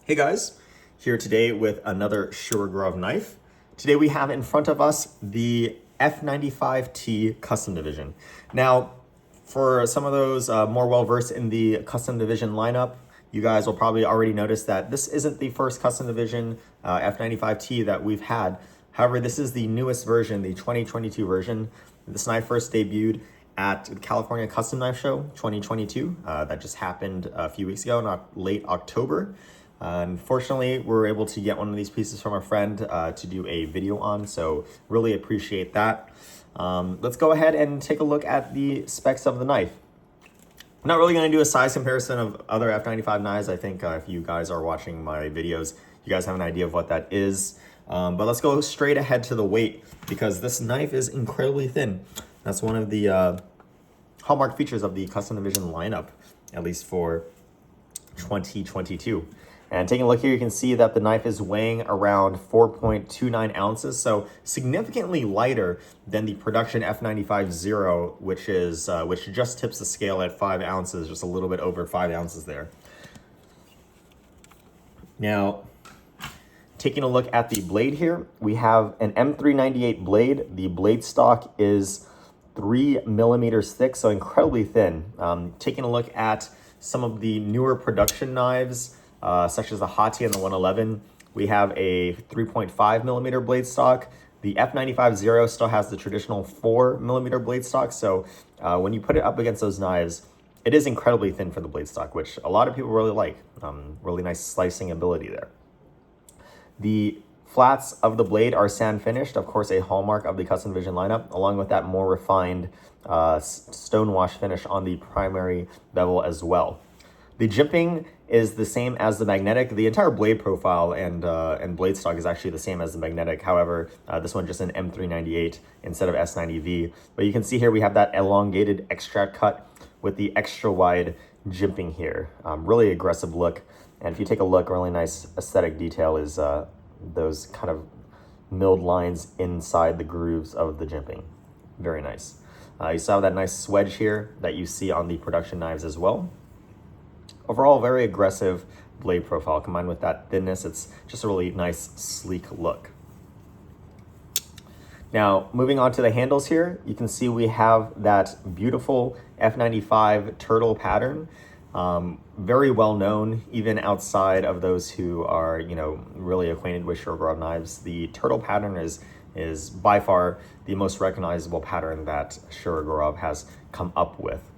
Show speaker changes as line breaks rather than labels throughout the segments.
Hey guys, here today with another Shurogrov knife. Today we have in front of us the F95T custom division. Now, for some of those more well-versed in the custom division lineup, you guys will probably already notice that this isn't the first custom division F95T that we've had. However, this is the newest version, the 2022 version. This knife first debuted at the California Custom Knife Show 2022. That just happened a few weeks ago, not late October. Unfortunately, we were able to get one of these pieces from a friend to do a video on, so really appreciate that. Let's go ahead and take a look at the specs of the knife. I'm not really going to do a size comparison of other F95 knives. I think if you guys are watching my videos, you guys have an idea of what that is. But let's go straight ahead to the weight, because this knife is incredibly thin. That's one of the hallmark features of the custom division lineup, at least for 2022. And taking a look here, you can see that the knife is weighing around 4.29 ounces, so significantly lighter than the production F95 Zero, which just tips the scale at 5 ounces, just a little bit over 5 ounces there. Now, taking a look at the blade here, we have an M398 blade. The blade stock is 3 millimeters thick, so incredibly thin. Taking a look at some of the newer production knives, such as the Hati and the 111, we have a 3.5 millimeter blade stock. The F95 Zero still has the traditional 4 millimeter blade stock. So when you put it up against those knives, it is incredibly thin for the blade stock, which a lot of people really like. Really nice slicing ability there. The flats of the blade are sand finished, of course, a hallmark of the custom division lineup, along with that more refined stone wash finish on the primary bevel as well. The jimping is the same as the magnetic. The entire blade profile and blade stock is actually the same as the magnetic. However, this one just an M398 instead of S90V. But you can see here we have that elongated extract cut with the extra wide jimping here. Really aggressive look. And if you take a look, really nice aesthetic detail is those kind of milled lines inside the grooves of the jimping. Very nice. You saw that nice swedge here that you see on the production knives as well. Overall, very aggressive blade profile. Combined with that thinness, it's just a really nice, sleek look. Now, moving on to the handles here, you can see we have that beautiful F95 Turtle pattern. Very well known, even outside of those who are, really acquainted with Shurogrov knives. The Turtle pattern is by far the most recognizable pattern that Shurogrov has come up with.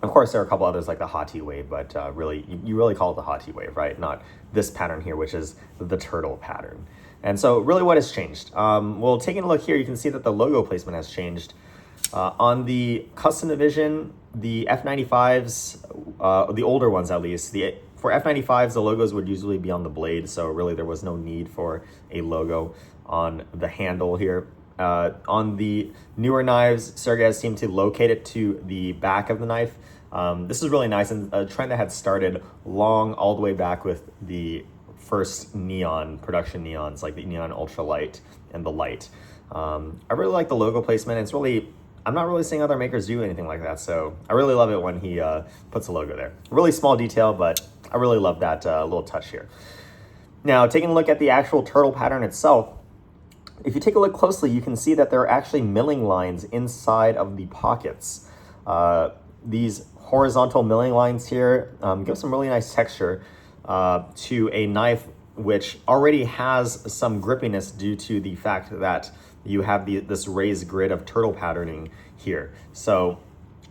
Of course, there are a couple others like the Hati wave, but really, you really call it the Hati wave, right? Not this pattern here, which is the Turtle pattern. And so really what has changed? Well, taking a look here, you can see that the logo placement has changed. On the custom division, the F95s, the older ones at least, for F95s, the logos would usually be on the blade, so really there was no need for a logo on the handle here. On the newer knives, Sergey has seemed to locate it to the back of the knife. This is really nice, and a trend that had started all the way back with the first production neons, like the neon ultralight and the light. I really like the logo placement. It's really, I'm not really seeing other makers do anything like that, so I really love it when he puts a logo there. Really small detail, but I really love that little touch here. Now, taking a look at the actual turtle pattern itself, if you take a look closely, you can see that there are actually milling lines inside of the pockets. These horizontal milling lines here give some really nice texture to a knife which already has some grippiness due to the fact that you have this raised grid of turtle patterning here. So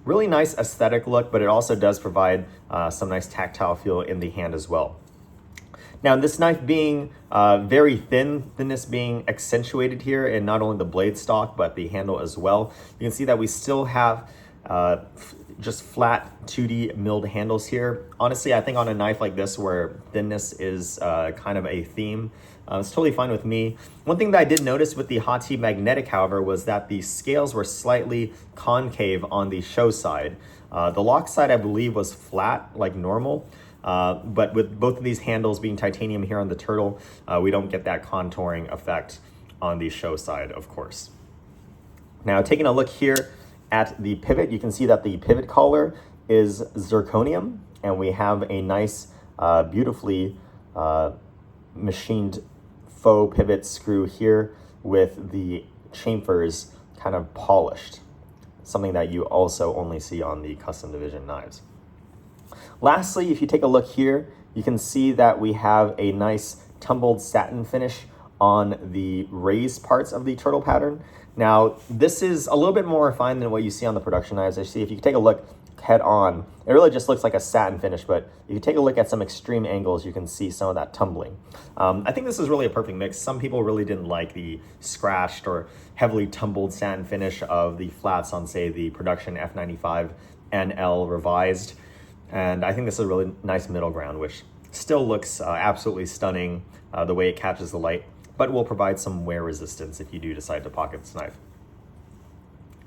really nice aesthetic look, but it also does provide some nice tactile feel in the hand as well. Now, this knife being very thin, thinness being accentuated here in not only the blade stock, but the handle as well. You can see that we still have just flat 2D milled handles here. Honestly, I think on a knife like this where thinness is kind of a theme, it's totally fine with me. One thing that I did notice with the Hati magnetic, however, was that the scales were slightly concave on the show side. The lock side, I believe, was flat like normal. But with both of these handles being titanium here on the Turtle, we don't get that contouring effect on the show side, of course. Now, taking a look here at the pivot, you can see that the pivot collar is zirconium, and we have a nice, beautifully machined faux pivot screw here with the chamfers kind of polished, something that you also only see on the custom division knives. Lastly, if you take a look here, you can see that we have a nice tumbled satin finish on the raised parts of the turtle pattern. Now, this is a little bit more refined than what you see on the production knives. Actually, if you take a look head on, it really just looks like a satin finish, but if you take a look at some extreme angles, you can see some of that tumbling. I think this is really a perfect mix. Some people really didn't like the scratched or heavily tumbled satin finish of the flats on, say, the production F95 NL revised. And I think this is a really nice middle ground, which still looks absolutely stunning the way it catches the light, but will provide some wear resistance if you do decide to pocket this knife.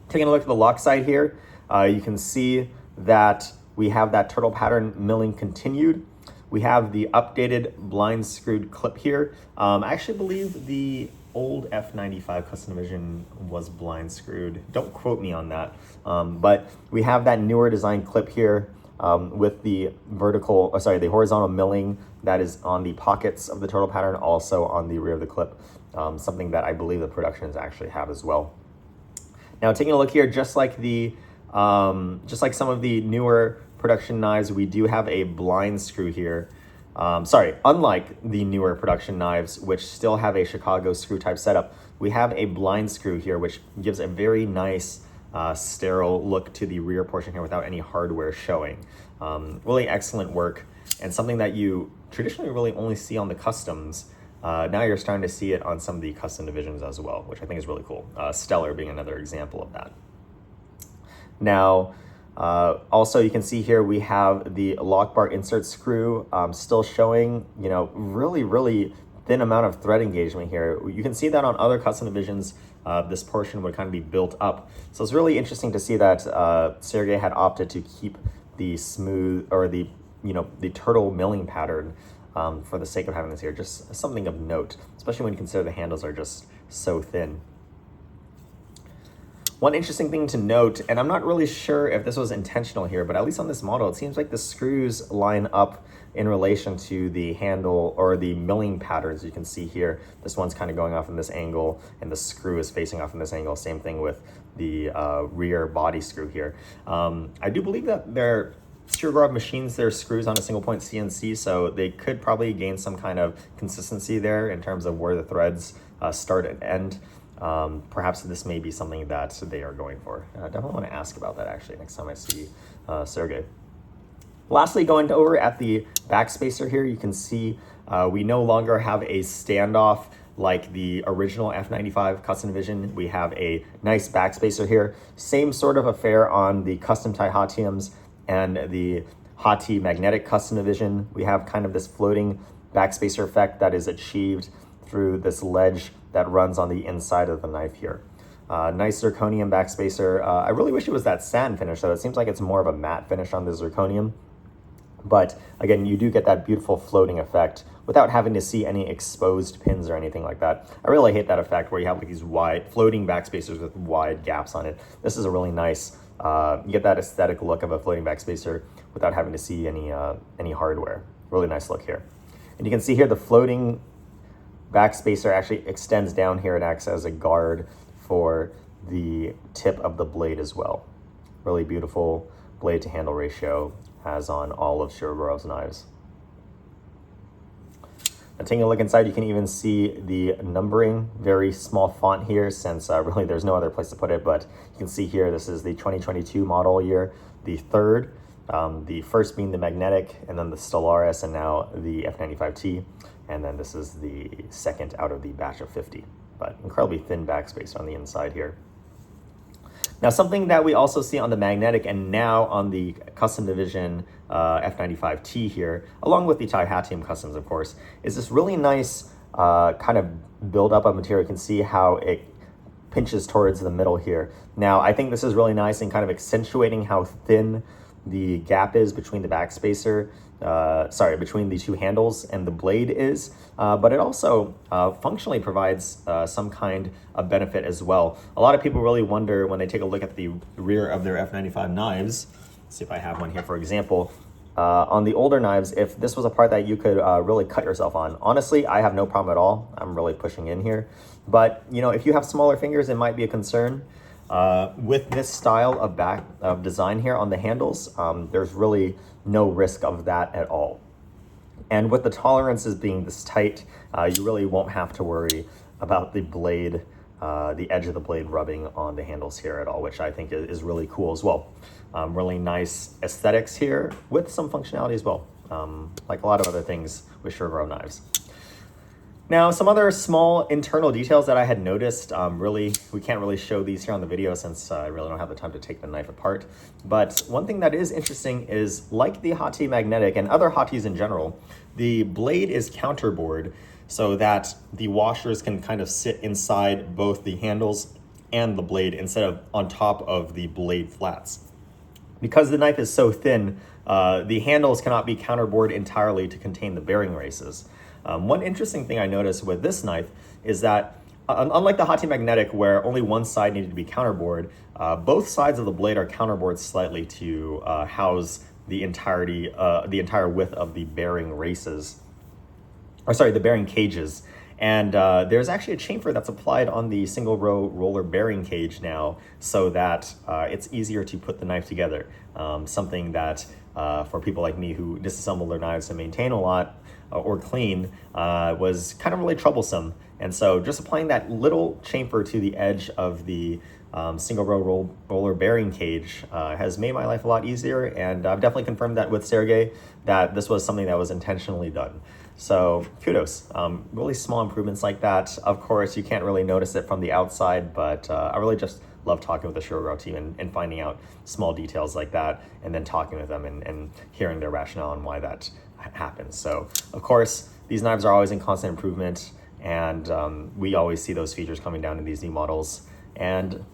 Taking a look at the lock side here, you can see that we have that turtle pattern milling continued. We have the updated blind screwed clip here. I actually believe the old F95 custom division was blind screwed. Don't quote me on that. But we have that newer design clip here with the the horizontal milling that is on the pockets of the turtle pattern, also on the rear of the clip, something that I believe the productions actually have as well. Now, taking a look here, just like some of the newer production knives, we do have a blind screw here. Unlike the newer production knives, which still have a Chicago screw type setup, we have a blind screw here, which gives a very nice sterile look to the rear portion here without any hardware showing. Really excellent work, and something that you traditionally really only see on the customs. Now you're starting to see it on some of the custom divisions as well, which I think is really cool. Stellar being another example of that. Now, also you can see here we have the lock bar insert screw still showing, really thin amount of thread engagement here. You can see that on other custom divisions, this portion would kind of be built up. So it's really interesting to see that Sergey had opted to keep the smooth, or the turtle milling pattern for the sake of having this here. Just something of note, especially when you consider the handles are just so thin. One interesting thing to note, and I'm not really sure if this was intentional here, but at least on this model, it seems like the screws line up in relation to the handle or the milling patterns. You can see here, this one's kind of going off in this angle, and the screw is facing off in this angle. Same thing with the rear body screw here. I do believe that they're Sergey machines their screws on a single point CNC, so they could probably gain some kind of consistency there in terms of where the threads start and end. Perhaps this may be something that they are going for. I definitely want to ask about that actually next time I see Sergey. Lastly, going over at the backspacer here, you can see we no longer have a standoff like the original F95 custom division. We have a nice backspacer here. Same sort of affair on the custom Taihatiums and the Hati magnetic custom division. We have kind of this floating backspacer effect that is achieved through this ledge that runs on the inside of the knife here. Nice zirconium backspacer. I really wish it was that satin finish, though. It seems like it's more of a matte finish on the zirconium. But again, you do get that beautiful floating effect without having to see any exposed pins or anything like that. I really hate that effect where you have like these wide floating backspacers with wide gaps on it. This is a really nice, you get that aesthetic look of a floating backspacer without having to see any hardware. Really nice look here. And you can see here the floating backspacer actually extends down here and acts as a guard for the tip of the blade as well. Really beautiful blade to handle ratio, as on all of Sergey's knives. Now, taking a look inside, you can even see the numbering, very small font here, since really there's no other place to put it, but you can see here this is the 2022 model year, the third, the first being the magnetic, and then the Stellaris, and now the F95T, and then this is the second out of the batch of 50, but incredibly thin backspace on the inside here. Now, something that we also see on the magnetic and now on the custom division F95T here, along with the Taihatium customs, of course, is this really nice kind of build up of material. You can see how it pinches towards the middle here. Now, I think this is really nice in kind of accentuating how thin the gap is between the backspacer, between the two handles and the blade is, but it also functionally provides some kind of benefit as well. A lot of people really wonder when they take a look at the rear of their F95 knives. Let's see if I have one here, for example. on the older knives, if this was a part that you could really cut yourself on. Honestly, I have no problem at all. I'm really pushing in here. But, you know, if you have smaller fingers, it might be a concern. With this style of design here on the handles, there's really no risk of that at all. And with the tolerances being this tight, you really won't have to worry about the blade, the edge of the blade rubbing on the handles here at all, which I think is really cool as well. Really nice aesthetics here with some functionality as well, like a lot of other things with Sergey knives. Now, some other small internal details that I had noticed, we can't really show these here on the video since I really don't have the time to take the knife apart. But one thing that is interesting is, like the Hati magnetic and other Hatis in general, the blade is counterbored so that the washers can kind of sit inside both the handles and the blade instead of on top of the blade flats. Because the knife is so thin, the handles cannot be counterbored entirely to contain the bearing races. One interesting thing I noticed with this knife is that, unlike the Hati magnetic where only one side needed to be counterbored, both sides of the blade are counterbored slightly to house the entire width of the bearing races, or sorry, the bearing cages. And there's actually a chamfer that's applied on the single row roller bearing cage now so that it's easier to put the knife together. Something that for people like me who disassemble their knives to maintain a lot or clean was kind of really troublesome. And so just applying that little chamfer to the edge of the single row roller bearing cage has made my life a lot easier. And I've definitely confirmed that with Sergey that this was something that was intentionally done. So kudos, really small improvements like that. Of course, you can't really notice it from the outside, but I really just love talking with the Sergey team and finding out small details like that, and then talking with them and hearing their rationale and why that happens. So of course, these knives are always in constant improvement, and we always see those features coming down in these new models. And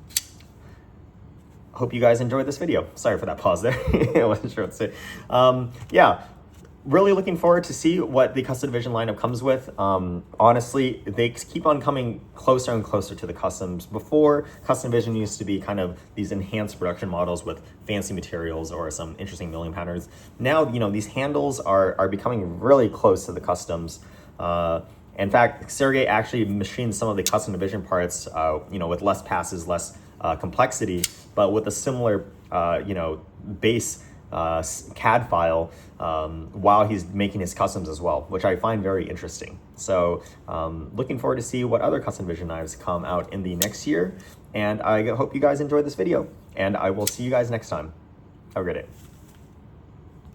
hope you guys enjoyed this video. Sorry for that pause there. I wasn't sure what to say. Yeah. Really looking forward to see what the custom division lineup comes with. Honestly, they keep on coming closer and closer to the customs. Before, custom division used to be kind of these enhanced production models with fancy materials or some interesting milling patterns. Now, you know, these handles are becoming really close to the customs. In fact, Sergey actually machined some of the custom division parts, you know, with less passes, less complexity, but with a similar, you know, base CAD file while he's making his customs as well, which I find very interesting. So looking forward to see what other custom vision knives come out in the next year. And I hope you guys enjoyed this video, and I will see you guys next time. Have a great day.